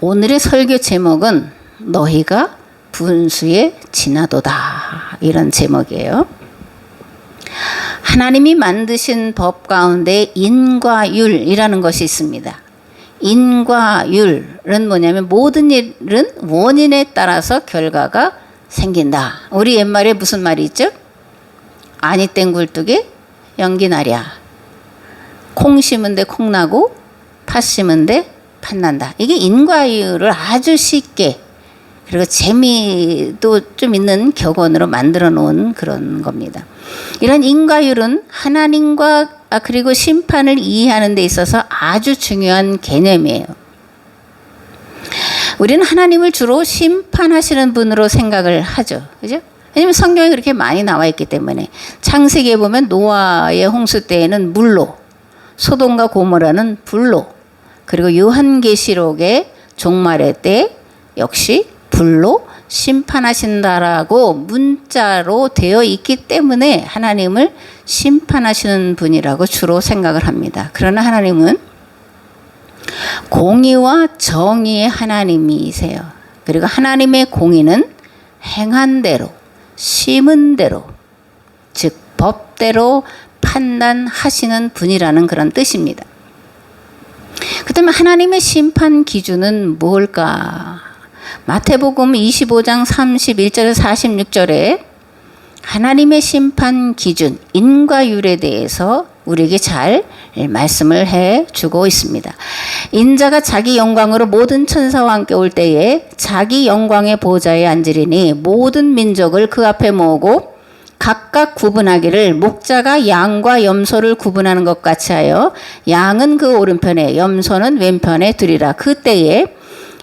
오늘의 설교 제목은 너희가 분수에 지나도다, 이런 제목이에요. 하나님이 만드신 법 가운데 인과 율이라는 것이 있습니다. 인과 율은 뭐냐면 모든 일은 원인에 따라서 결과가 생긴다. 우리 옛말에 무슨 말이 있죠? 아니 땐 굴뚝에 연기 나랴. 콩 심은 데 콩 나고 팥 심은 데 팥 난다. 이게 인과율을 아주 쉽게, 그리고 재미도 좀 있는 격언으로 만들어 놓은 그런 겁니다. 이런 인과율은 하나님과 그리고 심판을 이해하는 데 있어서 아주 중요한 개념이에요. 우리는 하나님을 주로 심판하시는 분으로 생각을 하죠. 그죠? 왜냐하면 성경에 그렇게 많이 나와 있기 때문에. 창세기에 보면 노아의 홍수 때에는 물로, 소돔과 고모라는 불로, 그리고 요한계시록의 종말의 때 역시 불로 심판하신다라고 문자로 되어 있기 때문에 하나님을 심판하시는 분이라고 주로 생각을 합니다. 그러나 하나님은 공의와 정의의 하나님이세요. 그리고 하나님의 공의는 행한 대로, 심은 대로, 즉 법대로 판단하시는 분이라는 그런 뜻입니다. 그렇다면 하나님의 심판 기준은 뭘까? 마태복음 25장 31절에서 46절에 하나님의 심판 기준, 인과율에 대해서 우리에게 잘 말씀을 해주고 있습니다. 인자가 자기 영광으로 모든 천사와 함께 올 때에 자기 영광의 보좌에 앉으리니 모든 민족을 그 앞에 모으고 각각 구분하기를 목자가 양과 염소를 구분하는 것 같이 하여 양은 그 오른편에 염소는 왼편에 두리라. 그때에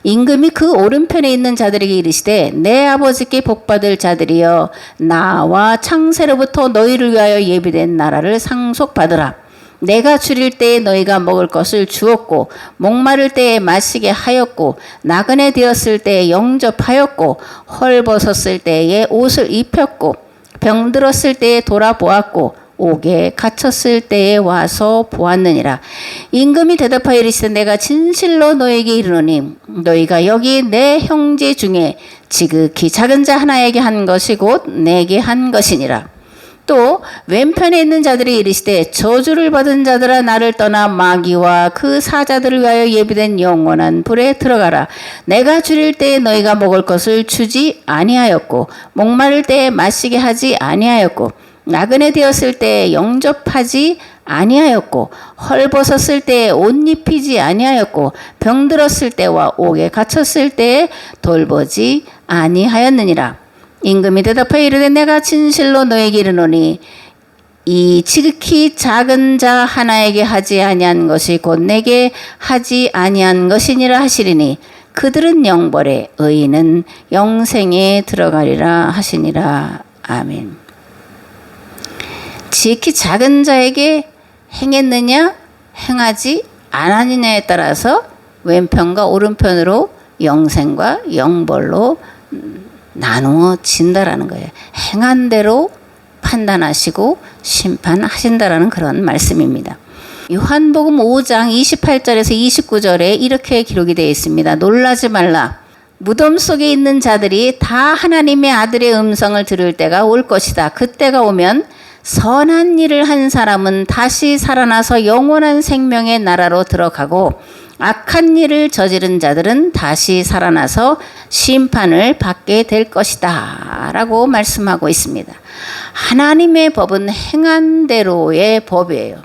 임금이 그 오른편에 있는 자들에게 이르시되 내 아버지께 복받을 자들이여 나와 창세로부터 너희를 위하여 예비된 나라를 상속받으라. 내가 줄일 때에 너희가 먹을 것을 주었고 목마를 때에 마시게 하였고 나그네 되었을 때에 영접하였고 헐벗었을 때에 옷을 입혔고 병들었을 때에 돌아보았고 옥에 갇혔을 때에 와서 보았느니라. 임금이 대답하여 이르시되 내가 진실로 너에게 이르노니 너희가 여기 내 형제 중에 지극히 작은 자 하나에게 한 것이 곧 내게 한 것이니라. 또 왼편에 있는 자들이 이르시되 저주를 받은 자들아 나를 떠나 마귀와 그 사자들을 위하여 예비된 영원한 불에 들어가라. 내가 줄일 때에 너희가 먹을 것을 주지 아니하였고 목마를 때에 마시게 하지 아니하였고 나그네 되었을 때에 영접하지 아니하였고 헐벗었을 때에 옷 입히지 아니하였고 병들었을 때와 옥에 갇혔을 때에 돌보지 아니하였느니라. 임금이 대답하여 이르되 내가 진실로 너에게 이르노니 이 지극히 작은 자 하나에게 하지 아니한 것이 곧 내게 하지 아니한 것이니라 하시리니 그들은 영벌에 의인은 영생에 들어가리라 하시니라. 아멘. 지극히 작은 자에게 행했느냐 행하지 않았느냐에 따라서 왼편과 오른편으로 영생과 영벌로 나누어진다라는 거예요. 행한 대로 판단하시고 심판하신다라는 그런 말씀입니다. 요한복음 5장 28절에서 29절에 이렇게 기록이 되어 있습니다. 놀라지 말라. 무덤 속에 있는 자들이 다 하나님의 아들의 음성을 들을 때가 올 것이다. 그때가 오면 선한 일을 한 사람은 다시 살아나서 영원한 생명의 나라로 들어가고 악한 일을 저지른 자들은 다시 살아나서 심판을 받게 될 것이다 라고 말씀하고 있습니다. 하나님의 법은 행한 대로의 법이에요.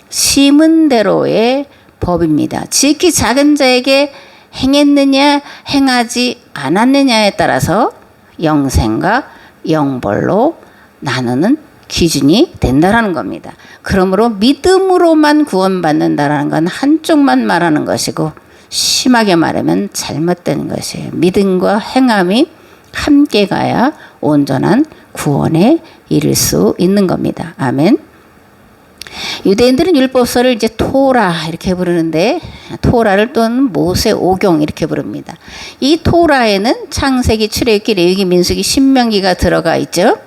심은 대로의 법입니다. 지극히 작은 자에게 행했느냐 행하지 않았느냐에 따라서 영생과 영벌로 나누는 기준이 된다라는 겁니다. 그러므로 믿음으로만 구원받는다라는 건 한쪽만 말하는 것이고 심하게 말하면 잘못된 것이에요. 믿음과 행함이 함께 가야 온전한 구원에 이를 수 있는 겁니다. 아멘. 유대인들은 율법서를 이제 토라 이렇게 부르는데 토라를 또는 모세 오경 이렇게 부릅니다. 이 토라에는 창세기, 출애굽기, 레위기, 민수기, 신명기가 들어가 있죠.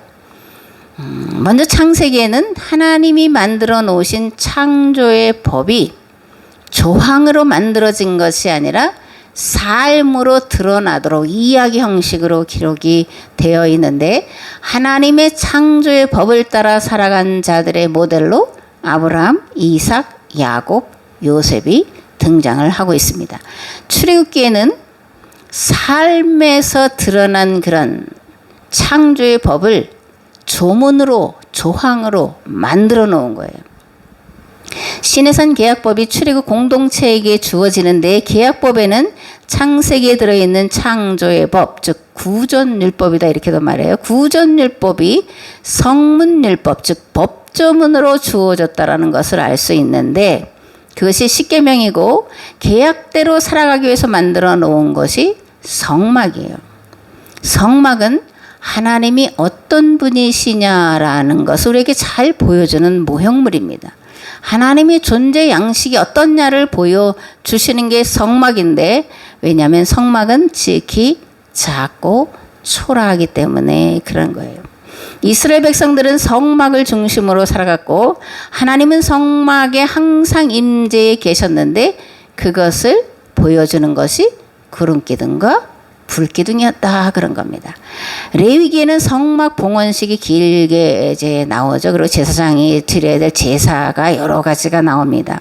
먼저 창세기에는 하나님이 만들어 놓으신 창조의 법이 조항으로 만들어진 것이 아니라 삶으로 드러나도록 이야기 형식으로 기록이 되어 있는데 하나님의 창조의 법을 따라 살아간 자들의 모델로 아브라함, 이삭, 야곱, 요셉이 등장을 하고 있습니다. 출애굽기에는 삶에서 드러난 그런 창조의 법을 조문으로 조항으로 만들어 놓은 거예요. 시내산 계약법이 출애굽 공동체에게 주어지는데 계약법에는 창세기에 들어있는 창조의 법, 즉 구전율법이다 이렇게도 말해요. 구전율법이 성문율법, 즉 법조문으로 주어졌다라는 것을 알 수 있는데 그것이 십계명이고 계약대로 살아가기 위해서 만들어 놓은 것이 성막이에요. 성막은 하나님이 어떤 분이시냐라는 것을 우리에게 잘 보여주는 모형물입니다. 하나님의 존재 양식이 어떻냐를 보여주시는 게 성막인데 왜냐하면 성막은 지극히 작고 초라하기 때문에 그런 거예요. 이스라엘 백성들은 성막을 중심으로 살아갔고 하나님은 성막에 항상 임재해 계셨는데 그것을 보여주는 것이 구름기둥과 불기둥이었다 그런 겁니다. 레위기에는 성막 봉헌식이 길게 이제 나오죠. 그리고 제사장이 드려야 될 제사가 여러 가지가 나옵니다.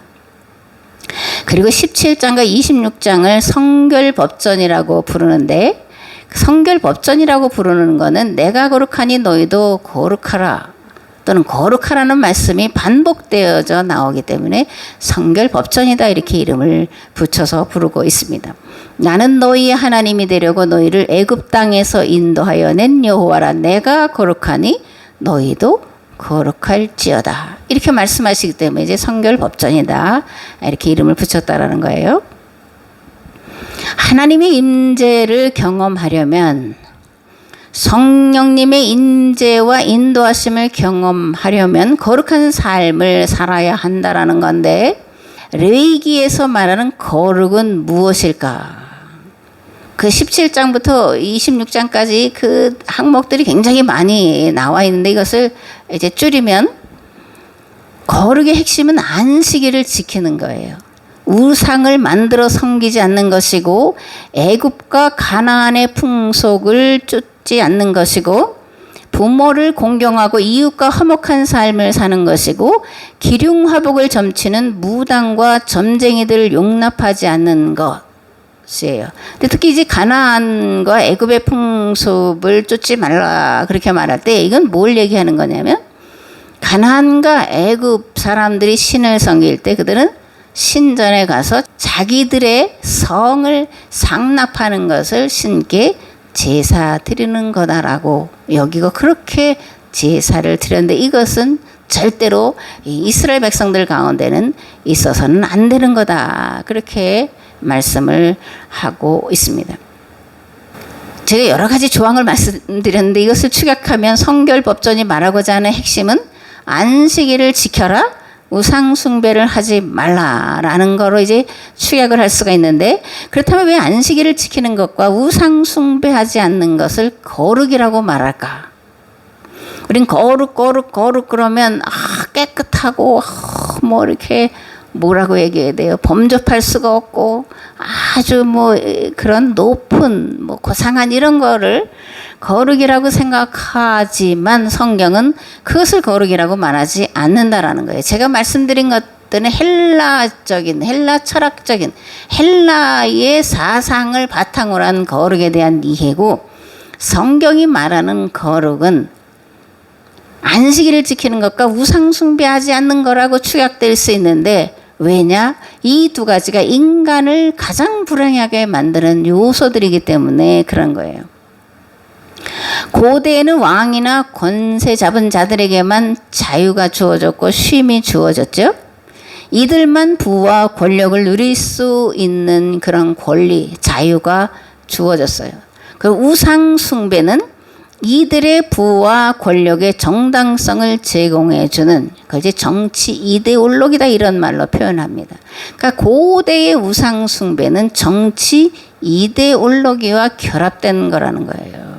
그리고 17장과 26장을 성결법전이라고 부르는데 성결법전이라고 부르는 것은 내가 거룩하니 너희도 거룩하라 또는 거룩하라는 말씀이 반복되어져 나오기 때문에 성결법전이다 이렇게 이름을 붙여서 부르고 있습니다. 나는 너희의 하나님이 되려고 너희를 애굽 땅에서 인도하여 낸 여호와라. 내가 거룩하니 너희도 거룩할지어다. 이렇게 말씀하시기 때문에 이제 성결법전이다 이렇게 이름을 붙였다라는 거예요. 하나님의 임재를 경험하려면 성령님의 임재와 인도하심을 경험하려면 거룩한 삶을 살아야 한다라는 건데 레위기에서 말하는 거룩은 무엇일까? 그 17장부터 26장까지 그 항목들이 굉장히 많이 나와 있는데 이것을 이제 줄이면 거룩의 핵심은 안식일을 지키는 거예요. 우상을 만들어 섬기지 않는 것이고 애굽과 가나안의 풍속을 쫓지 않는 것이고 부모를 공경하고 이웃과 화목한 삶을 사는 것이고 기륭화복을 점치는 무당과 점쟁이들을 용납하지 않는 것이에요. 근데 특히 이제 가나안과 애굽의 풍속을 쫓지 말라 그렇게 말할 때 이건 뭘 얘기하는 거냐면 가나안과 애굽 사람들이 신을 섬길 때 그들은 신전에 가서 자기들의 성을 상납하는 것을 신께 제사 드리는 거다라고 여기고 그렇게 제사를 드렸는데 이것은 절대로 이스라엘 백성들 가운데는 있어서는 안 되는 거다 그렇게 말씀을 하고 있습니다. 제가 여러 가지 조항을 말씀드렸는데 이것을 축약하면 성결법전이 말하고자 하는 핵심은 안식일을 지켜라 우상 숭배를 하지 말라라는 거로 이제 축약을 할 수가 있는데 그렇다면 왜 안식일을 지키는 것과 우상 숭배하지 않는 것을 거룩이라고 말할까? 우린 거룩 그러면 깨끗하고 뭐 이렇게 뭐라고 얘기해야 돼요? 범접할 수가 없고 아주 뭐 그런 높은 뭐 고상한 이런 거를 거룩이라고 생각하지만 성경은 그것을 거룩이라고 말하지 않는다라는 거예요. 제가 말씀드린 것들은 헬라 철학적인 헬라의 사상을 바탕으로 한 거룩에 대한 이해고 성경이 말하는 거룩은 안식일을 지키는 것과 우상 숭배하지 않는 거라고 축약될 수 있는데 왜냐? 이 두 가지가 인간을 가장 불행하게 만드는 요소들이기 때문에 그런 거예요. 고대에는 왕이나 권세 잡은 자들에게만 자유가 주어졌고 쉼이 주어졌죠. 이들만 부와 권력을 누릴 수 있는 그런 권리, 자유가 주어졌어요. 그 우상 숭배는 이들의 부와 권력의 정당성을 제공해 주는 그것이 정치 이데올로기다 이런 말로 표현합니다. 그러니까 고대의 우상 숭배는 정치 이데올로기와 결합된 거라는 거예요.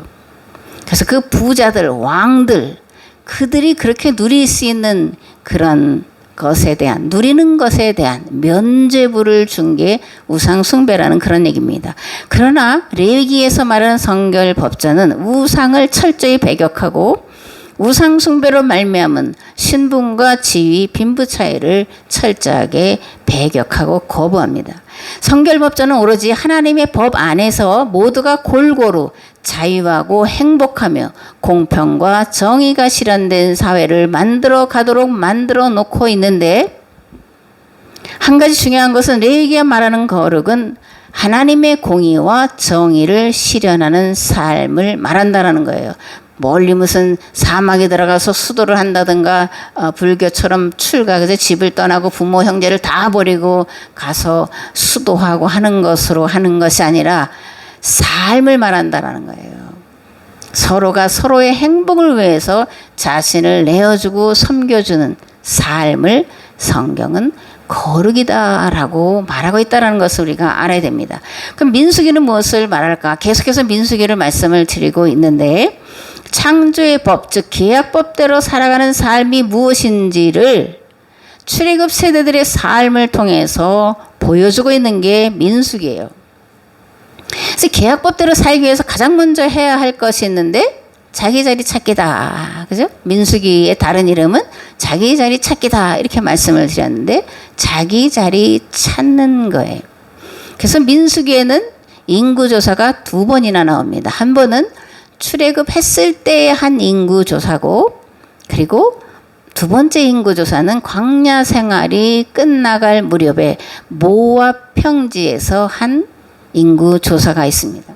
그래서 그 부자들, 왕들, 그들이 그렇게 누릴 수 있는 그런 것에 대한, 누리는 것에 대한 면죄부를 준 게 우상숭배라는 그런 얘기입니다. 그러나 레위기에서 말하는 성결법전은 우상을 철저히 배격하고 우상숭배로 말미암은 신분과 지위, 빈부 차이를 철저하게 배격하고 거부합니다. 성결법전은 오로지 하나님의 법 안에서 모두가 골고루 자유하고 행복하며 공평과 정의가 실현된 사회를 만들어 가도록 만들어 놓고 있는데, 한 가지 중요한 것은 레위기가 말하는 거룩은 하나님의 공의와 정의를 실현하는 삶을 말한다라는 거예요. 멀리 무슨 사막에 들어가서 수도를 한다든가 불교처럼 그래서 집을 떠나고 부모 형제를 다 버리고 가서 수도하고 하는 것으로 하는 것이 아니라 삶을 말한다라는 거예요. 서로가 서로의 행복을 위해서 자신을 내어주고 섬겨주는 삶을 성경은 거룩이다라고 말하고 있다는 것을 우리가 알아야 됩니다. 그럼 민수기는 무엇을 말할까? 계속해서 민수기를 말씀을 드리고 있는데, 창조의 법, 즉 계약법대로 살아가는 삶이 무엇인지를 출애굽 세대들의 삶을 통해서 보여주고 있는 게 민수기예요. 그래서 계약법대로 살기 위해서 가장 먼저 해야 할 것이 있는데 자기 자리 찾기다. 그죠? 민수기의 다른 이름은 자기 자리 찾기다. 이렇게 말씀을 드렸는데 자기 자리 찾는 거예요. 그래서 민수기에는 인구조사가 2번이나 나옵니다. 한 번은 출애굽했을 때 한 인구조사고, 그리고 두 번째 인구조사는 광야 생활이 끝나갈 무렵에 모압 평지에서 한 인구조사가 있습니다.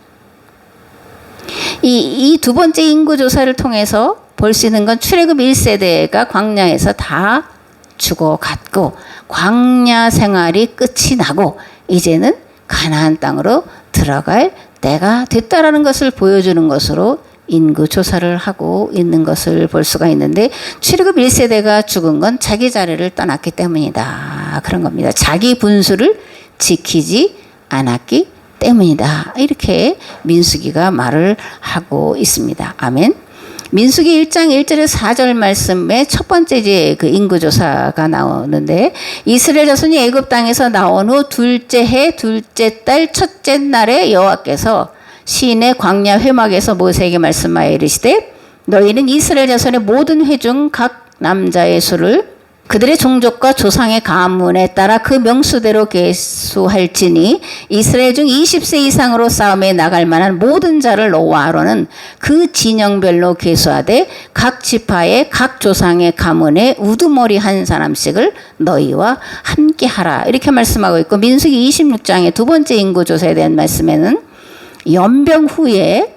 이 두 번째 인구조사를 통해서 볼 수 있는 건 출애굽 1세대가 광야에서 다 죽어갔고 광야 생활이 끝이 나고 이제는 가나안 땅으로 들어갈 때가 됐다라는 것을 보여주는 것으로 인구조사를 하고 있는 것을 볼 수가 있는데, 출애굽 1세대가 죽은 건 자기 자리를 떠났기 때문이다. 그런 겁니다. 자기 분수를 지키지 않았기 때문이다. 이렇게 민수기가 말을 하고 있습니다. 아멘. 민수기 1장 1절에서 4절 말씀에 첫 번째 이제 그 인구조사가 나오는데, 이스라엘 자손이 애굽 땅에서 나온 후 둘째 해 둘째 달 첫째 날에 여호와께서 시내 광야 회막에서 모세에게 말씀하여 이르시되, 너희는 이스라엘 자손의 모든 회 중 각 남자의 수를 그들의 종족과 조상의 가문에 따라 그 명수대로 계수할지니 이스라엘 중 20세 이상으로 싸움에 나갈 만한 모든 자를 너와 아론은 그 진영별로 계수하되 각 지파의 각 조상의 가문에 우두머리 한 사람씩을 너희와 함께 하라. 이렇게 말씀하고 있고, 민수기 26장의 두 번째 인구조사에 대한 말씀에는 연병 후에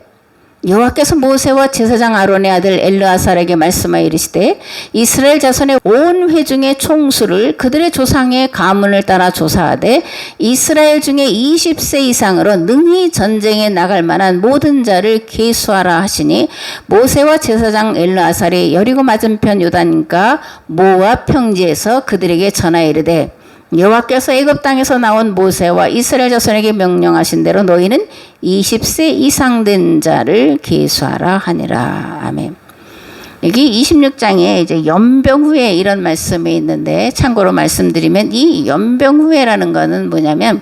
여호와께서 모세와 제사장 아론의 아들 엘르아살에게 말씀하여 이르시되, 이스라엘 자손의 온 회중의 총수를 그들의 조상의 가문을 따라 조사하되 이스라엘 중에 20세 이상으로 능히 전쟁에 나갈 만한 모든 자를 계수하라 하시니, 모세와 제사장 엘르아살이 여리고 맞은편 요단가 모압 평지에서 그들에게 전하여 이르되, 여호와께서 애굽 땅에서 나온 모세와 이스라엘 자손에게 명령하신 대로 너희는 20세 이상 된 자를 계수하라 하니라. 아멘. 여기 26장에 이제 연병 후에 이런 말씀이 있는데, 참고로 말씀드리면 이 연병 후에라는 거는 뭐냐면,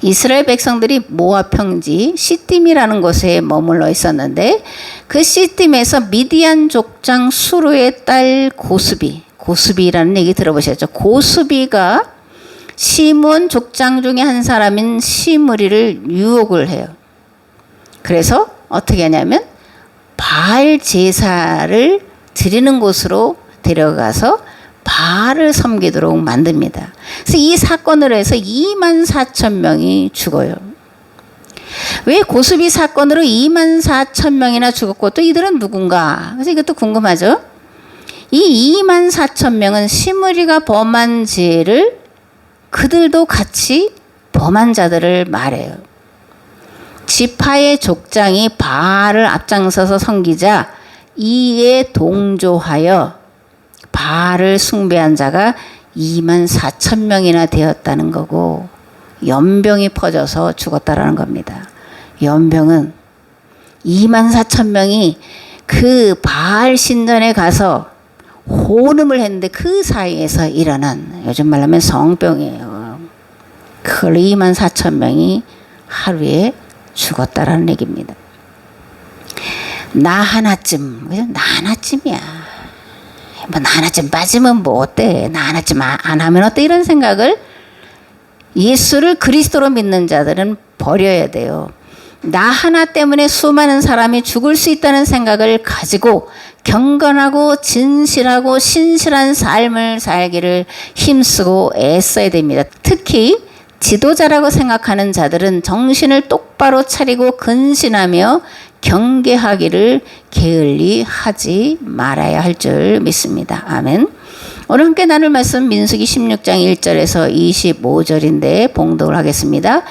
이스라엘 백성들이 모압 평지 시딤이라는 곳에 머물러 있었는데, 그 시딤에서 미디안 족장 수루의 딸 고수비라는 얘기 들어보셨죠? 고수비가 시므온 족장 중에 한 사람인 시므리를 유혹을 해요. 그래서 어떻게 하냐면 바알 제사를 드리는 곳으로 데려가서 바알을 섬기도록 만듭니다. 그래서 이 사건으로 해서 24,000명이 죽어요. 왜 고수비 사건으로 24,000명이나 죽었고 또 이들은 누군가? 그래서 이것도 궁금하죠? 이 24,000명은 시므리가 범한 죄를 그들도 같이 범한 자들을 말해요. 지파의 족장이 바알을 앞장서서 섬기자 이에 동조하여 바알을 숭배한 자가 24,000명이나 되었다는 거고, 연병이 퍼져서 죽었다라는 겁니다. 연병은 24,000명이 그 바알 신전에 가서 혼음을 했는데 그 사이에서 일어난 요즘 말하면 성병이에요. 24,000명이 하루에 죽었다라는 얘기입니다. 나 하나쯤, 나 하나쯤이야. 뭐 나 하나쯤 빠지면 뭐 어때? 나 하나쯤 안 하면 어때? 이런 생각을 예수를 그리스도로 믿는 자들은 버려야 돼요. 나 하나 때문에 수많은 사람이 죽을 수 있다는 생각을 가지고 경건하고 진실하고 신실한 삶을 살기를 힘쓰고 애써야 됩니다. 특히 지도자라고 생각하는 자들은 정신을 똑바로 차리고 근신하며 경계하기를 게을리 하지 말아야 할 줄 믿습니다. 아멘. 오늘 함께 나눌 말씀 민수기 16장 1절에서 25절인데 봉독을 하겠습니다.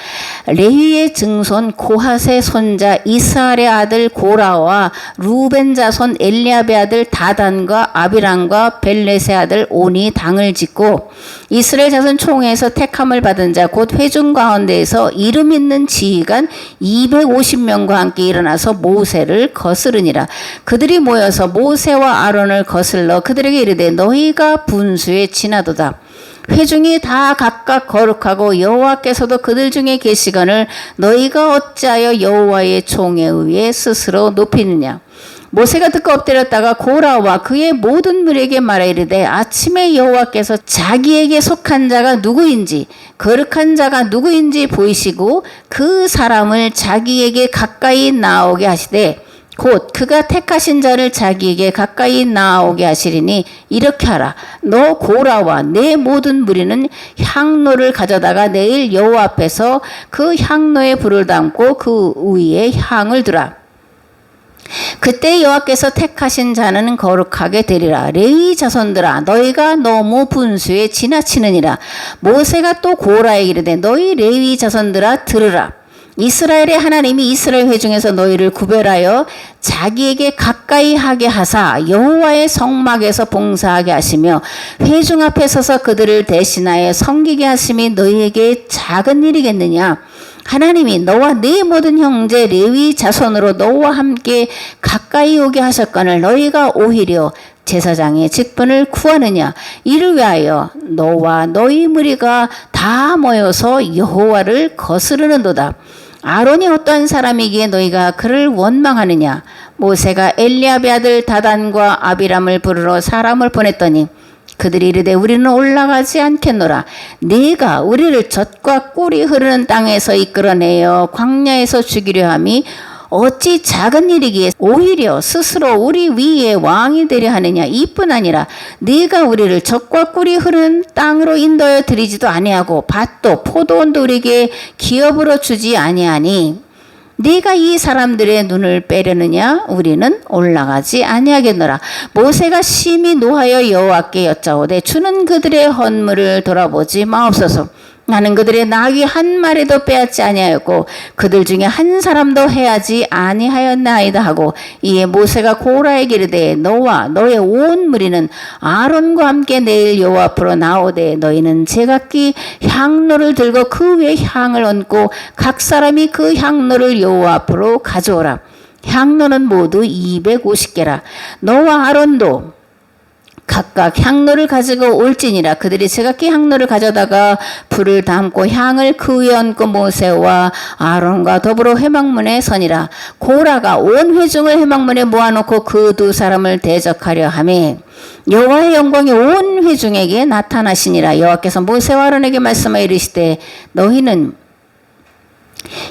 레위의 증손 고핫의 손자 이스라엘의 아들 고라와 루벤 자손 엘리압의 아들 다단과 아비람과 벨렛의 아들 온이 당을 짓고 이스라엘 자손 총회에서 택함을 받은 자 곧 회중 가운데에서 이름 있는 지휘관 250명과 함께 일어나서 모세를 거스르니라. 그들이 모여서 모세와 아론을 거슬러 그들에게 이르되 너희가 분수에 지나도다. 회중이 다 각각 거룩하고 여호와께서도 그들 중에 계시거늘 너희가 어찌하여 여호와의 총에 의해 스스로 높이느냐. 모세가 듣고 엎드렸다가 고라와 그의 모든 무리에게 말하 이르되 아침에 여호와께서 자기에게 속한 자가 누구인지 거룩한 자가 누구인지 보이시고 그 사람을 자기에게 가까이 나오게 하시되 곧 그가 택하신 자를 자기에게 가까이 나오게 하시리니 이렇게 하라. 너 고라와 내 모든 무리는 향로를 가져다가 내일 여호와 앞에서 그 향로에 불을 담고 그 위에 향을 두라. 그때 여호와께서 택하신 자는 거룩하게 되리라. 레위 자손들아 너희가 너무 분수에 지나치느니라. 모세가 또 고라에게 이르되 너희 레위 자손들아 들으라. 이스라엘의 하나님이 이스라엘 회중에서 너희를 구별하여 자기에게 가까이 하게 하사 여호와의 성막에서 봉사하게 하시며 회중 앞에 서서 그들을 대신하여 섬기게 하심이 너희에게 작은 일이겠느냐. 하나님이 너와 네 모든 형제 레위 자손으로 너와 함께 가까이 오게 하셨거늘 너희가 오히려 제사장의 직분을 구하느냐. 이를 위하여 너와 너희 무리가 다 모여서 여호와를 거스르는도다. 아론이 어떠한 사람이기에 너희가 그를 원망하느냐. 모세가 엘리압의 아들 다단과 아비람을 부르러 사람을 보냈더니 그들이 이르되 우리는 올라가지 않겠노라. 네가 우리를 젖과 꿀이 흐르는 땅에서 이끌어내어 광야에서 죽이려 함이 어찌 작은 일이기에 오히려 스스로 우리 위에 왕이 되려 하느냐. 이뿐 아니라 네가 우리를 젖과 꿀이 흐르는 땅으로 인도하여 드리지도 아니하고 밭도 포도원도 우리에게 기업으로 주지 아니하니 네가 이 사람들의 눈을 빼려느냐. 우리는 올라가지 아니하겠노라. 모세가 심히 노하여 여호와께 여짜오되 주는 그들의 헌물을 돌아보지 마옵소서. 나는 그들의 나귀 한 마리도 빼앗지 아니하였고 그들 중에 한 사람도 해하지 아니하였나이다 하고 이에 모세가 고라에게 이르되 너와 너의 온 무리는 아론과 함께 내일 여호와 앞으로 나오되 너희는 제각기 향로를 들고 그 위에 향을 얹고 각 사람이 그 향로를 여호와 앞으로 가져오라. 향로는 모두 250개라. 너와 아론도 각각 향로를 가지고 올지니라. 그들이 제각기 향로를 가져다가 불을 담고 향을 그 위에 얹고 모세와 아론과 더불어 회막문에 서니라. 고라가 온 회중을 회막문에 모아놓고 그 두 사람을 대적하려 하매 여호와의 영광이 온 회중에게 나타나시니라. 여호와께서 모세와 아론에게 말씀하여 이르시되 너희는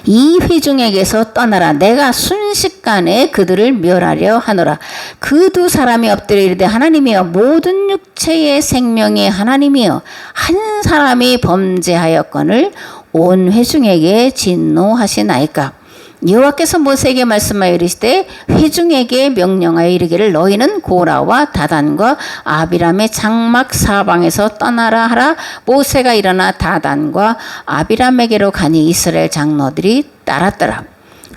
이 회중에게서 떠나라. 내가 순식간에 그들을 멸하려 하노라. 그 두 사람이 엎드려 이르되 하나님이여 모든 육체의 생명의 하나님이여 한 사람이 범죄하였거늘 온 회중에게 진노하시나이까. 여호와께서 모세에게 말씀하여 이르시되 회중에게 명령하여 이르기를 너희는 고라와 다단과 아비람의 장막 사방에서 떠나라 하라. 모세가 일어나 다단과 아비람에게로 가니 이스라엘 장로들이 따랐더라.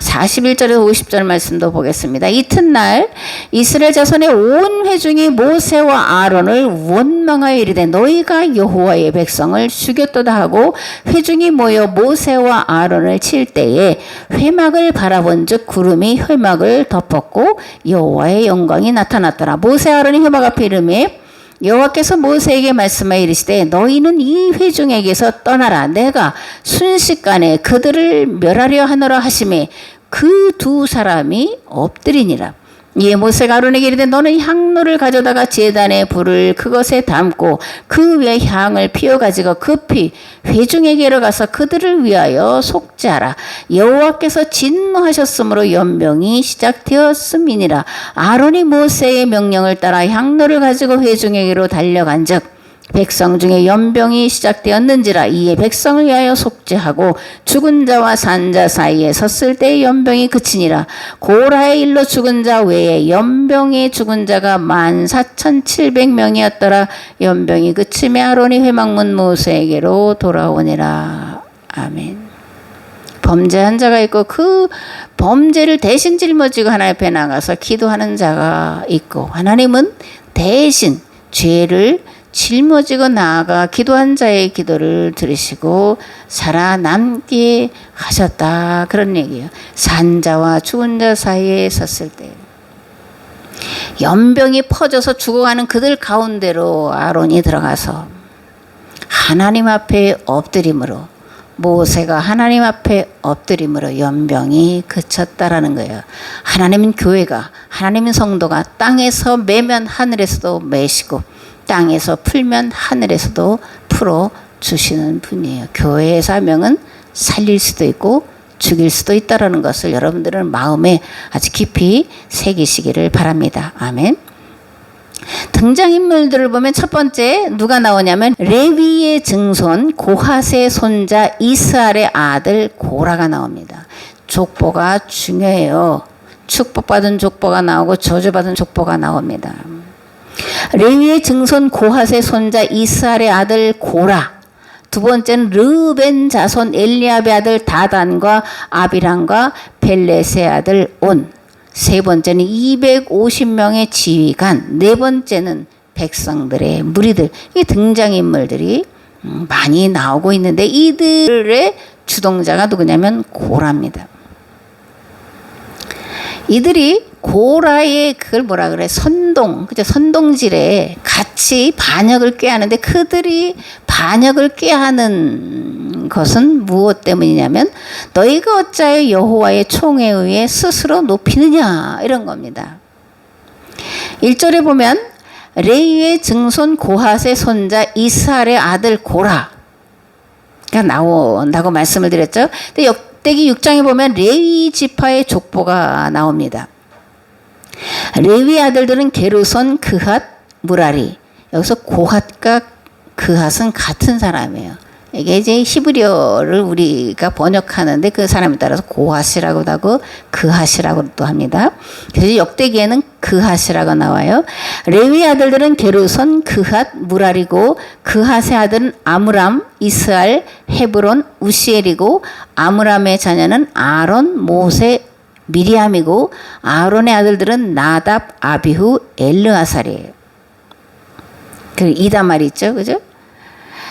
41절에서 50절 말씀도 보겠습니다. 이튿날 이스라엘 자손의 온 회중이 모세와 아론을 원망하여 이르되 너희가 여호와의 백성을 죽였도다 하고 회중이 모여 모세와 아론을 칠 때에 회막을 바라본즉 구름이 회막을 덮었고 여호와의 영광이 나타났더라. 모세 아론이 회막 앞에 이르매 여호와께서 모세에게 말씀하여 이르시되 너희는 이 회중에게서 떠나라. 내가 순식간에 그들을 멸하려 하노라 하시매 그 두 사람이 엎드리니라. 이에 모세가 아론에게 이르되 너는 향로를 가져다가 제단에 불을 그것에 담고 그 위에 향을 피워 가지고 급히 회중에게로 가서 그들을 위하여 속죄하라. 여호와께서 진노하셨으므로 연병이 시작되었음이니라. 아론이 모세의 명령을 따라 향로를 가지고 회중에게로 달려간즉 백성 중에 연병이 시작되었는지라. 이에 백성을 위하여 속죄하고 죽은 자와 산 자 사이에 섰을 때 연병이 그치니라. 고라의 일로 죽은 자 외에 연병에 죽은 자가 14,700명이었더라. 연병이 그치매 아론이 회막문 모세에게로 돌아오니라. 아멘. 범죄한 자가 있고 그 범죄를 대신 짊어지고 하나님 앞에 나가서 기도하는 자가 있고, 하나님은 대신 죄를 짊어지고 나아가 기도한 자의 기도를 들으시고 살아남게 하셨다. 그런 얘기예요. 산 자와 죽은 자 사이에 섰을 때 연병이 퍼져서 죽어가는 그들 가운데로 아론이 들어가서 하나님 앞에 엎드림으로, 모세가 하나님 앞에 엎드림으로 연병이 그쳤다라는 거예요. 하나님은 교회가, 하나님은 성도가 땅에서 매면 하늘에서도 매시고 땅에서 풀면 하늘에서도 풀어주시는 분이에요. 교회의 사명은 살릴 수도 있고 죽일 수도 있다는 것을 여러분들은 마음에 아주 깊이 새기시기를 바랍니다. 아멘. 등장인물들을 보면 첫 번째 누가 나오냐면 레위의 증손 고핫의 손자 이스라엘의 아들 고라가 나옵니다. 족보가 중요해요. 축복받은 족보가 나오고 저주받은 족보가 나옵니다. 레위의 증손 고핫의 손자 이스라엘의 아들 고라. 두 번째는 르벤 자손 엘리압의 아들 다단과 아비람과 벨렛의 아들 온. 세 번째는 250명의 지휘관. 네 번째는 백성들의 무리들. 이게 등장인물들이 많이 나오고 있는데 이들의 주동자가 누구냐면 고라입니다. 이들이 고라의 그걸 뭐라 그래? 선동, 그죠? 선동질에 같이 반역을 꾀하는데 그들이 반역을 꾀하는 것은 무엇 때문이냐면 너희가 어찌하여 여호와의 총에 의해 스스로 높이느냐 이런 겁니다. 1절에 보면 레위의 증손 고핫의 손자 이스라엘의 아들 고라가 나온다고 말씀을 드렸죠. 근데 역대기 6장에 보면 레위 지파의 족보가 나옵니다. 레위 아들들은 게르손, 그핫, 무라리. 여기서 고핫과 그핫은 같은 사람이에요. 이게 이제 히브리어를 우리가 번역하는데 그 사람에 따라서 고핫이라고도 하고 그핫이라고도 합니다. 그래서 역대기에는 그핫이라고 나와요. 레위 아들들은 게르손, 그핫, 무라리고 그핫의 아들은 아므람, 이스알, 헤브론, 우시엘이고 아므람의 자녀는 아론, 모세, 미리암이고 아론의 아들들은 나답, 아비후, 엘르아살이에요. 그 이다말이 있죠, 그죠?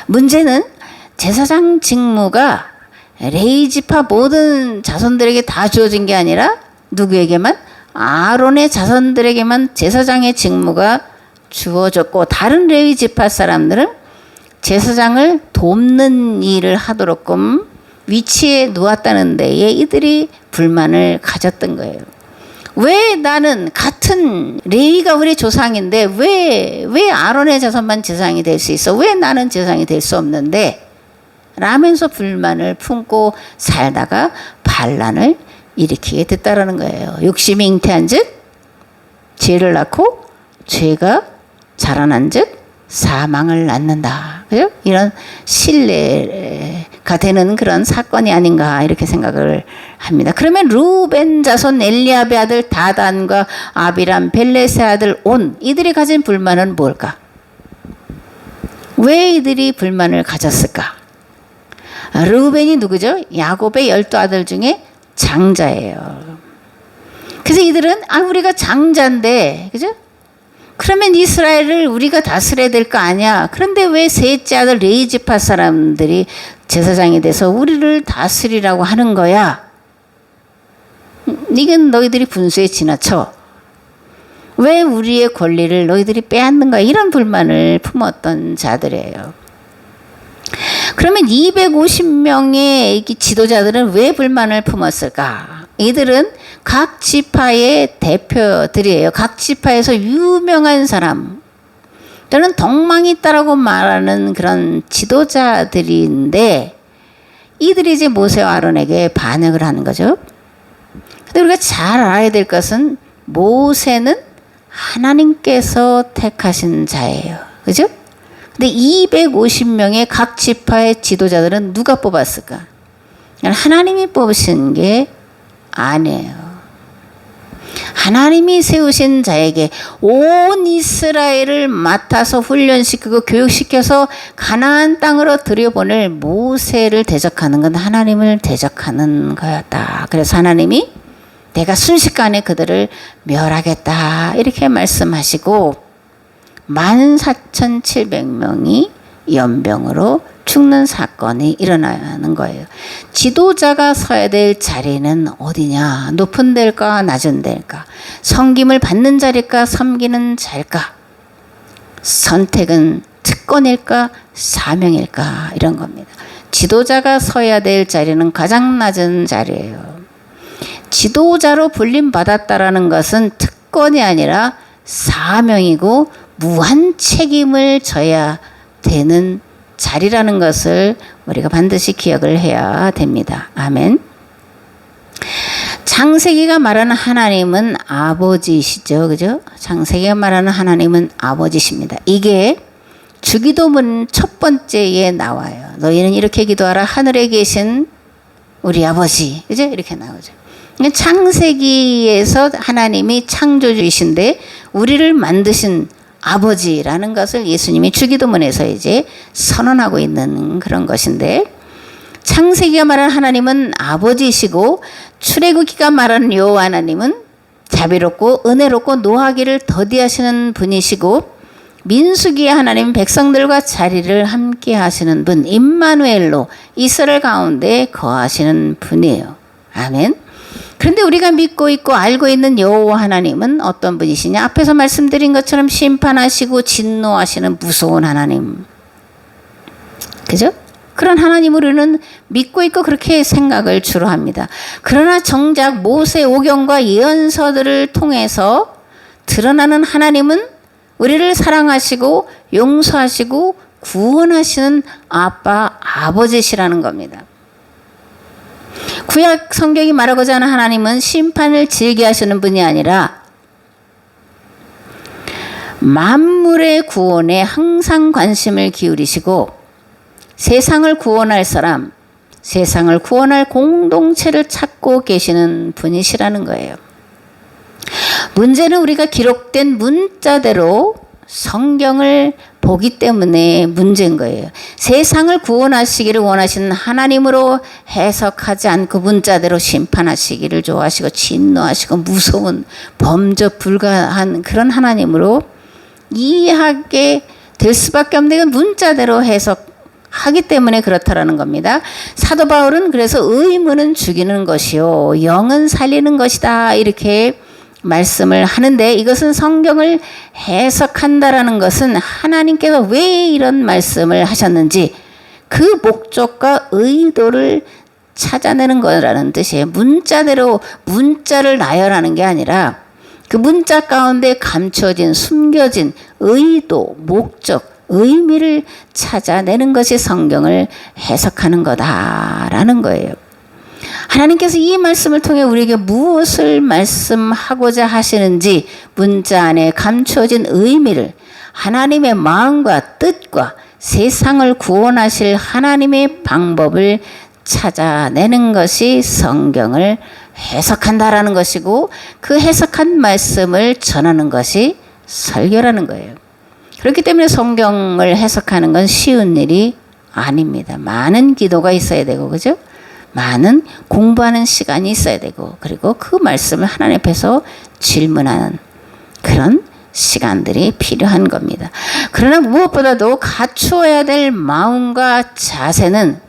문제는 제사장 직무가 레위 지파 모든 자손들에게 다 주어진 게 아니라 누구에게만? 아론의 자손들에게만 제사장의 직무가 주어졌고 다른 레위 지파 사람들은 제사장을 돕는 일을 하도록끔 위치에 놓았다는 데에 이들이 불만을 가졌던 거예요. 왜 나는 같은 레위가 우리 조상인데 왜 아론의 자손만 제사장이 될 수 있어? 왜 나는 제사장이 될 수 없는데? 라면서 불만을 품고 살다가 반란을 일으키게 됐다라는 거예요. 욕심이 잉태한 즉 죄를 낳고 죄가 자라난 즉 사망을 낳는다. 그죠? 이런 신뢰가 되는 그런 사건이 아닌가 이렇게 생각을 합니다. 그러면 루벤 자손 엘리압의 아들 다단과 아비람 벨렛의 아들 온 이들이 가진 불만은 뭘까? 왜 이들이 불만을 가졌을까? 루벤이 누구죠? 야곱의 12아들 중에 장자예요. 그래서 이들은 우리가 장자인데 그죠? 그러면 이스라엘을 우리가 다스려야 될 거 아니야. 그런데 왜 셋째 아들 레위 지파 사람들이 제사장이 돼서 우리를 다스리라고 하는 거야? 이건 너희들이 분수에 지나쳐. 왜 우리의 권리를 너희들이 빼앗는가? 이런 불만을 품었던 자들이에요. 그러면 250명의 지도자들은 왜 불만을 품었을까? 이들은 각 지파의 대표들이에요. 각 지파에서 유명한 사람, 또는 덕망이 있다라고 말하는 그런 지도자들인데, 이들이 이제 모세와 아론에게 반역을 하는 거죠. 근데 우리가 잘 알아야 될 것은 모세는 하나님께서 택하신 자예요. 그죠? 근데 250명의 각 지파의 지도자들은 누가 뽑았을까? 하나님이 뽑으신 게 아니에요. 하나님이 세우신 자에게 온 이스라엘을 맡아서 훈련시키고 교육시켜서 가나안 땅으로 들여보낼 모세를 대적하는 건 하나님을 대적하는 거였다. 그래서 하나님이 내가 순식간에 그들을 멸하겠다 이렇게 말씀하시고 14,700명이 연병으로 죽는 사건이 일어나는 거예요. 지도자가 서야 될 자리는 어디냐? 높은 데일까? 낮은 데일까? 섬김을 받는 자리일까? 섬기는 자리일까? 선택은 특권일까? 사명일까? 이런 겁니다. 지도자가 서야 될 자리는 가장 낮은 자리예요. 지도자로 불림받았다라는 것은 특권이 아니라 사명이고 무한 책임을 져야 되는 자리라는 것을 우리가 반드시 기억을 해야 됩니다. 아멘. 창세기가 말하는 하나님은 아버지시죠. 그죠? 창세기가 말하는 하나님은 아버지십니다. 이게 주기도문 첫 번째에 나와요. 너희는 이렇게 기도하라. 하늘에 계신 우리 아버지. 그죠? 이렇게 나오죠. 창세기에서 하나님이 창조주이신데 우리를 만드신 아버지라는 것을 예수님이 주기도문에서 이제 선언하고 있는 그런 것인데, 창세기가 말하는 하나님은 아버지이시고 출애굽기가 말하는 여호와 하나님은 자비롭고 은혜롭고 노하기를 더디하시는 분이시고, 민수기의 하나님은 백성들과 자리를 함께 하시는 분, 임마누엘로 이스라엘 가운데 거하시는 분이에요. 아멘. 그런데 우리가 믿고 있고 알고 있는 여호와 하나님은 어떤 분이시냐? 앞에서 말씀드린 것처럼 심판하시고 진노하시는 무서운 하나님. 그죠? 그런 하나님을 우리는 믿고 있고 그렇게 생각을 주로 합니다. 그러나 정작 모세 오경과 예언서들을 통해서 드러나는 하나님은 우리를 사랑하시고 용서하시고 구원하시는 아빠, 아버지시라는 겁니다. 구약 성경이 말하고자 하는 하나님은 심판을 질게 하시는 분이 아니라 만물의 구원에 항상 관심을 기울이시고 세상을 구원할 사람, 세상을 구원할 공동체를 찾고 계시는 분이시라는 거예요. 문제는 우리가 기록된 문자대로 성경을 보기 때문에 문제인 거예요. 세상을 구원하시기를 원하시는 하나님으로 해석하지 않고 문자대로 심판하시기를 좋아하시고 진노하시고 무서운 범접 불가한 그런 하나님으로 이해하게 될 수밖에 없는 건 문자대로 해석하기 때문에 그렇다라는 겁니다. 사도 바울은 그래서 의문은 죽이는 것이요 영은 살리는 것이다 이렇게 말씀을 하는데, 이것은 성경을 해석한다라는 것은 하나님께서 왜 이런 말씀을 하셨는지 그 목적과 의도를 찾아내는 거라는 뜻이에요. 문자대로 문자를 나열하는 게 아니라 그 문자 가운데 감춰진 숨겨진 의도, 목적, 의미를 찾아내는 것이 성경을 해석하는 거다라는 거예요. 하나님께서 이 말씀을 통해 우리에게 무엇을 말씀하고자 하시는지 문자 안에 감춰진 의미를, 하나님의 마음과 뜻과 세상을 구원하실 하나님의 방법을 찾아내는 것이 성경을 해석한다라는 것이고, 그 해석한 말씀을 전하는 것이 설교라는 거예요. 그렇기 때문에 성경을 해석하는 건 쉬운 일이 아닙니다. 많은 기도가 있어야 되고, 그죠? 많은 공부하는 시간이 있어야 되고, 그리고 그 말씀을 하나님 앞에서 질문하는 그런 시간들이 필요한 겁니다. 그러나 무엇보다도 갖추어야 될 마음과 자세는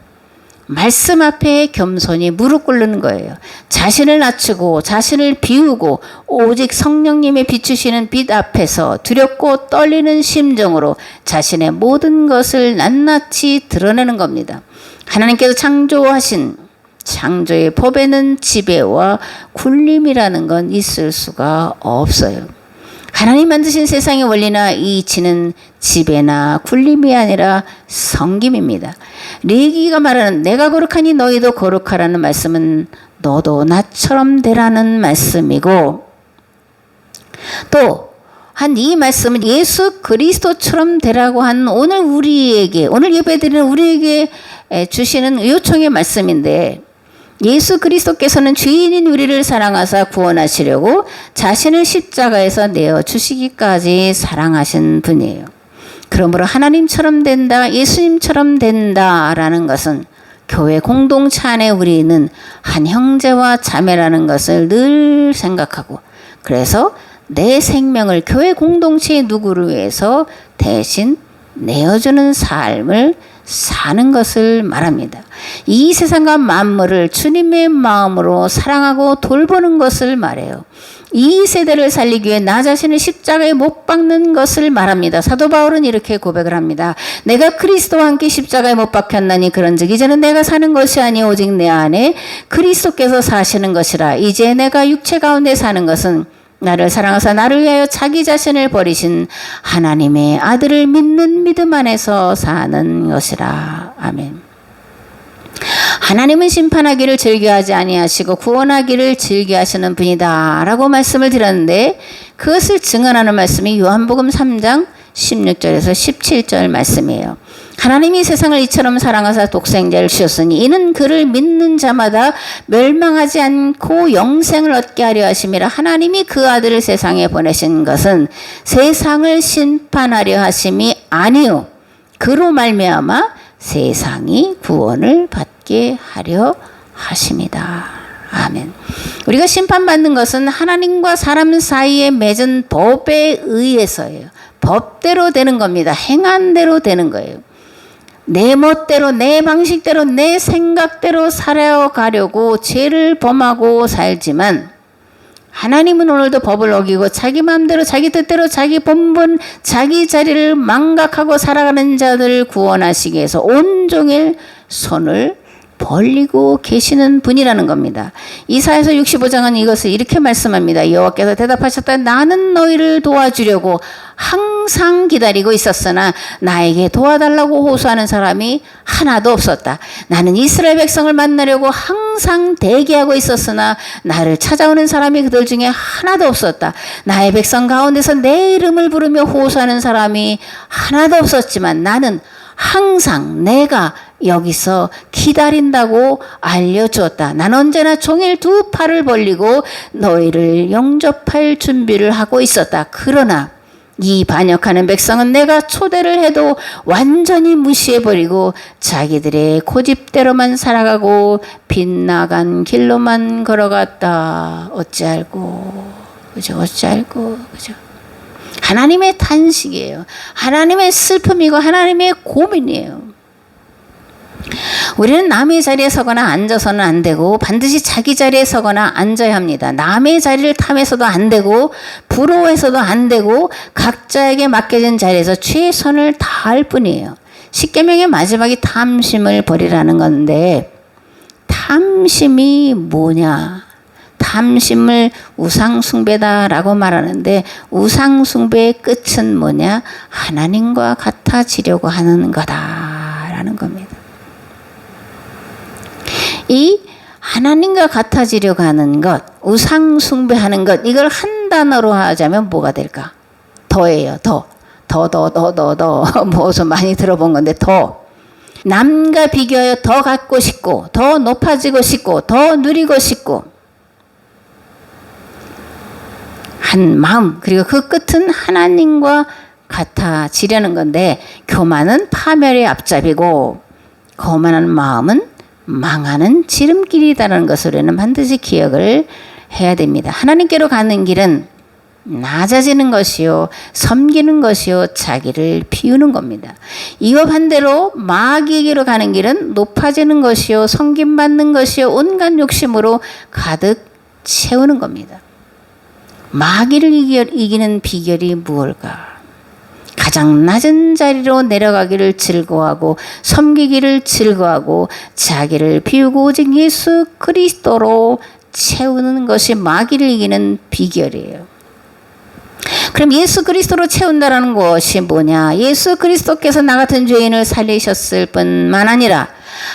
말씀 앞에 겸손히 무릎 꿇는 거예요. 자신을 낮추고 자신을 비우고 오직 성령님의 비추시는 빛 앞에서 두렵고 떨리는 심정으로 자신의 모든 것을 낱낱이 드러내는 겁니다. 하나님께서 창조하신 창조의 법에는 지배와 굴림이라는 건 있을 수가 없어요. 하나님 만드신 세상의 원리나 이치는 지배나 굴림이 아니라 섬김입니다. 레위기가 말하는 내가 거룩하니 너희도 거룩하라는 말씀은 너도 나처럼 되라는 말씀이고, 또 한 이 말씀은 예수 그리스도처럼 되라고 한 오늘 예배드리는 우리에게 주시는 요청의 말씀인데, 예수 그리스도께서는 죄인인 우리를 사랑하사 구원하시려고 자신을 십자가에서 내어주시기까지 사랑하신 분이에요. 그러므로 하나님처럼 된다, 예수님처럼 된다라는 것은 교회 공동체 안에 우리는 한 형제와 자매라는 것을 늘 생각하고, 그래서 내 생명을 교회 공동체의 누구를 위해서 대신 내어주는 삶을 사는 것을 말합니다. 이 세상과 만물을 주님의 마음으로 사랑하고 돌보는 것을 말해요. 이 세대를 살리기 위해 나 자신을 십자가에 못 박는 것을 말합니다. 사도 바울은 이렇게 고백을 합니다. 내가 그리스도와 함께 십자가에 못 박혔나니 그런즉 이제는 내가 사는 것이 아니 오직 내 안에 그리스도께서 사시는 것이라. 이제 내가 육체 가운데 사는 것은 나를 사랑하사 나를 위하여 자기 자신을 버리신 하나님의 아들을 믿는 믿음 안에서 사는 것이라. 아멘. 하나님은 심판하기를 즐겨하지 아니하시고 구원하기를 즐겨하시는 분이다 라고 말씀을 드렸는데, 그것을 증언하는 말씀이 요한복음 3장 16절에서 17절 말씀이에요. 하나님이 세상을 이처럼 사랑하사 독생자를 주셨으니 이는 그를 믿는 자마다 멸망하지 않고 영생을 얻게 하려 하심이라. 하나님이 그 아들을 세상에 보내신 것은 세상을 심판하려 하심이 아니요 그로 말미암아 세상이 구원을 받게 하려 하심이다. 아멘. 우리가 심판받는 것은 하나님과 사람 사이에 맺은 법에 의해서예요. 법대로 되는 겁니다. 행한 대로 되는 거예요. 내 멋대로, 내 방식대로, 내 생각대로 살아가려고 죄를 범하고 살지만, 하나님은 오늘도 법을 어기고 자기 마음대로 자기 뜻대로 자기 본분 자기 자리를 망각하고 살아가는 자들을 구원하시기 위해서 온종일 손을 벌리고 계시는 분이라는 겁니다. 이사야서 65장은 이것을 이렇게 말씀합니다. 여호와께서 대답하셨다. 나는 너희를 도와주려고 항상 기다리고 있었으나 나에게 도와달라고 호소하는 사람이 하나도 없었다. 나는 이스라엘 백성을 만나려고 항상 대기하고 있었으나 나를 찾아오는 사람이 그들 중에 하나도 없었다. 나의 백성 가운데서 내 이름을 부르며 호소하는 사람이 하나도 없었지만 나는 항상 내가 여기서 기다린다고 알려주었다. 난 언제나 종일 두 팔을 벌리고 너희를 영접할 준비를 하고 있었다. 그러나 이 반역하는 백성은 내가 초대를 해도 완전히 무시해버리고 자기들의 고집대로만 살아가고 빗나간 길로만 걸어갔다. 어찌알고 그죠? 어찌알고 그죠? 하나님의 탄식이에요. 하나님의 슬픔이고 하나님의 고민이에요. 우리는 남의 자리에 서거나 앉아서는 안 되고 반드시 자기 자리에 서거나 앉아야 합니다. 남의 자리를 탐해서도 안 되고 부러워해서도 안 되고 각자에게 맡겨진 자리에서 최선을 다할 뿐이에요. 십계명의 마지막이 탐심을 버리라는 건데, 탐심이 뭐냐? 탐심을 우상숭배다라고 말하는데, 우상숭배의 끝은 뭐냐? 하나님과 같아지려고 하는 거다라는 겁니다. 이 하나님과 같아지려고 하는 것, 우상숭배하는 것, 이걸 한 단어로 하자면 뭐가 될까? 더예요. 더. 뭐 좀 많이 들어본 건데 더. 남과 비교하여 더 갖고 싶고, 더 높아지고 싶고, 더 누리고 싶고, 한 마음, 그리고 그 끝은 하나님과 같아지려는 건데, 교만은 파멸의 앞잡이고 거만한 마음은 망하는 지름길이라는 것을 우리는 반드시 기억을 해야 됩니다. 하나님께로 가는 길은 낮아지는 것이요 섬기는 것이요 자기를 비우는 겁니다. 이와 반대로 마귀에게로 가는 길은 높아지는 것이요 섬김받는 것이요 온갖 욕심으로 가득 채우는 겁니다. 마귀를 이기는 비결이 무엇일까? 가장 낮은 자리로 내려가기를 즐거워하고 섬기기를 즐거워하고 자기를 비우고 오직 예수 그리스도로 채우는 것이 마귀를 이기는 비결이에요. 그럼 예수 그리스도로 채운다라는 것이 뭐냐? 예수 그리스도께서 나 같은 죄인을 살리셨을 뿐만 아니라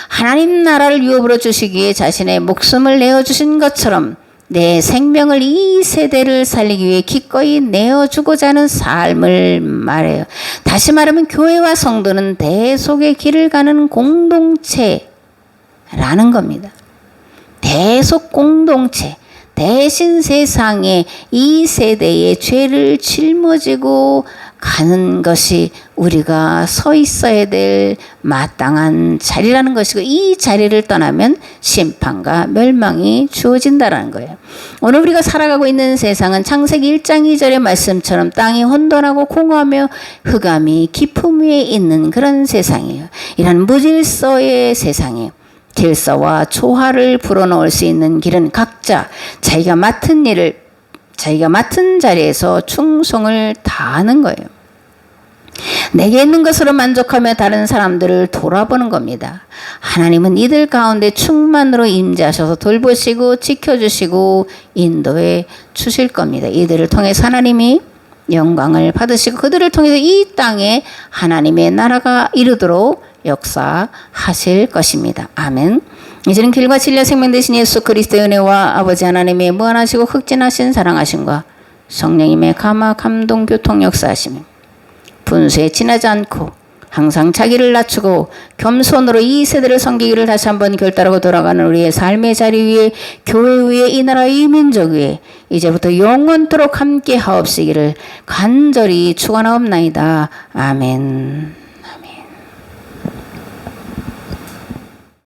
하나님 나라를 유업으로 주시기 위해 자신의 목숨을 내어주신 것처럼 내 생명을 이 세대를 살리기 위해 기꺼이 내어주고자 하는 삶을 말해요. 다시 말하면 교회와 성도는 대속의 길을 가는 공동체라는 겁니다. 대속 공동체. 대신 세상에 이 세대의 죄를 짊어지고 가는 것이 우리가 서 있어야 될 마땅한 자리라는 것이고 이 자리를 떠나면 심판과 멸망이 주어진다라는 거예요. 오늘 우리가 살아가고 있는 세상은 창세기 1장 2절의 말씀처럼 땅이 혼돈하고 공허하며 흑암이 깊음 위에 있는 그런 세상이에요. 이런 무질서의 세상에 질서와 조화를 불어넣을 수 있는 길은 각자 자기가 맡은 일을 자기가 맡은 자리에서 충성을 다하는 거예요. 내게 있는 것으로 만족하며 다른 사람들을 돌아보는 겁니다. 하나님은 이들 가운데 충만으로 임재하셔서 돌보시고 지켜주시고 인도해 주실 겁니다. 이들을 통해서 하나님이 영광을 받으시고 그들을 통해서 이 땅에 하나님의 나라가 이루도록 역사하실 것입니다. 아멘. 이제는 길과 진리와 생명 되신 예수 그리스도의 은혜와 아버지 하나님의 무한하시고 흑진하신 사랑하심과 성령님의 감화 감동 교통 역사하심이 분수에 지나지 않고 항상 자기를 낮추고 겸손으로 이 세대를 섬기기를 다시 한번 결단하고 돌아가는 우리의 삶의 자리 위에 교회 위에 이 나라 이 민족 위에 이제부터 영원토록 함께 하옵시기를 간절히 축원하옵나이다. 아멘.